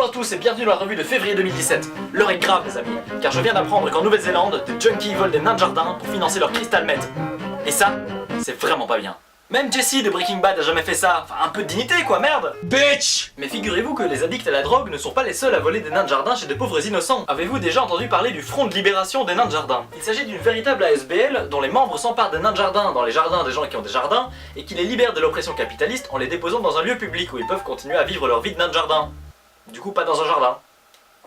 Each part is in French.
Bonjour à tous et bienvenue dans la revue de février 2017. L'heure est grave les amis, car je viens d'apprendre qu'en Nouvelle-Zélande, des junkies volent des nains de jardin pour financer leur crystal meth. Et ça, c'est vraiment pas bien. Même Jesse de Breaking Bad a jamais fait ça, enfin un peu de dignité quoi, merde. Bitch! Mais figurez-vous que les addicts à la drogue ne sont pas les seuls à voler des nains de jardin chez de pauvres innocents. Avez-vous déjà entendu parler du Front de Libération des Nains de Jardin? Il s'agit d'une véritable ASBL dont les membres s'emparent des nains de jardin dans les jardins des gens qui ont des jardins et qui les libèrent de l'oppression capitaliste en les déposant dans un lieu public où ils peuvent continuer à vivre leur vie de nains de jardin. Du coup pas dans un jardin.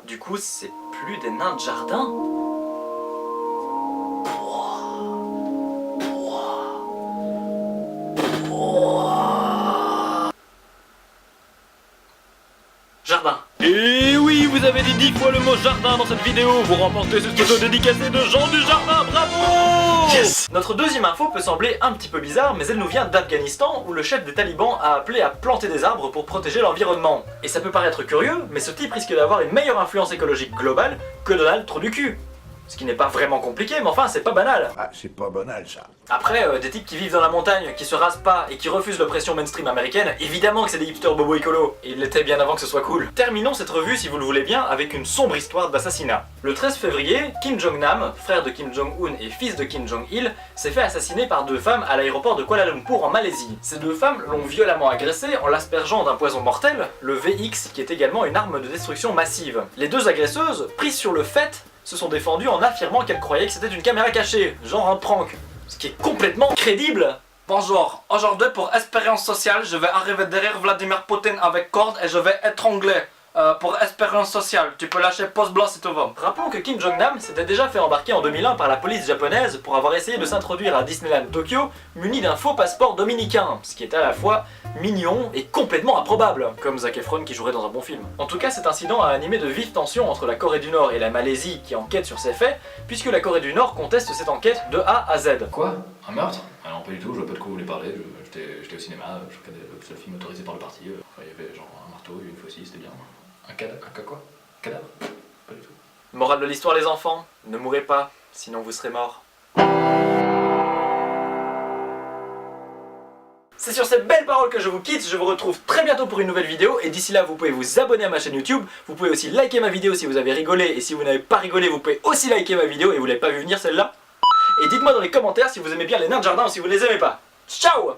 Du coup c'est plus des nains de jardin? Jardin. Et oui, vous avez dit 10 fois le mot jardin dans cette vidéo. Vous remportez ce photo dédicacé de Jean du Jardin, bravo! Yes! Notre deuxième info peut sembler un petit peu bizarre, mais elle nous vient d'Afghanistan où le chef des talibans a appelé à planter des arbres pour protéger l'environnement. Et ça peut paraître curieux, mais ce type risque d'avoir une meilleure influence écologique globale que Donald Trou du cul. Ce qui n'est pas vraiment compliqué, mais enfin c'est pas banal. Ah, c'est pas banal ça. Après, des types qui vivent dans la montagne, qui se rasent pas et qui refusent l'oppression mainstream américaine, évidemment que c'est des hipsters bobo écolo. Et ils l'étaient bien avant que ce soit cool. Terminons cette revue, si vous le voulez bien, avec une sombre histoire d'assassinat. Le 13 février, Kim Jong-nam, frère de Kim Jong-un et fils de Kim Jong-il, s'est fait assassiner par deux femmes à l'aéroport de Kuala Lumpur en Malaisie. Ces deux femmes l'ont violemment agressé en l'aspergeant d'un poison mortel, le VX, qui est également une arme de destruction massive. Les deux agresseuses, prises sur le fait, se sont défendues en affirmant qu'elles croyaient que c'était une caméra cachée, genre un prank. Ce qui est complètement crédible. Bonjour, aujourd'hui pour expérience sociale, je vais arriver derrière Vladimir Poutine avec corde et je vais étrangler. Pour expérience sociale, tu peux lâcher pause blanc si tu veux. Rappelons que Kim Jong-nam s'était déjà fait embarquer en 2001 par la police japonaise pour avoir essayé de s'introduire à Disneyland Tokyo muni d'un faux passeport dominicain, ce qui est à la fois mignon et complètement improbable, comme Zac Efron qui jouerait dans un bon film. En tout cas, cet incident a animé de vives tensions entre la Corée du Nord et la Malaisie qui enquête sur ces faits, puisque la Corée du Nord conteste cette enquête de A à Z. Quoi? Un meurtre? Ah non, pas du tout, je vois pas de quoi vous voulez parler, j'étais au cinéma, je regardais le seul film autorisé par le parti, il y avait genre un marteau, une faucille, c'était bien. Un cadavre? Quoi? Cadavre? Pas du tout. Morale de l'histoire les enfants, ne mourrez pas, sinon vous serez morts. C'est sur ces belles paroles que je vous quitte, je vous retrouve très bientôt pour une nouvelle vidéo et d'ici là vous pouvez vous abonner à ma chaîne YouTube, vous pouvez aussi liker ma vidéo si vous avez rigolé et si vous n'avez pas rigolé vous pouvez aussi liker ma vidéo et vous l'avez pas vu venir celle-là. Et dites-moi dans les commentaires si vous aimez bien les nains de jardin ou si vous les aimez pas. Ciao!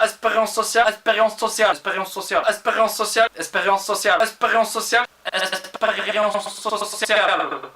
Expérience sociale, expérience sociale, expérience sociale, expérience sociale, expérience sociale, expérience sociale, expérience sociale.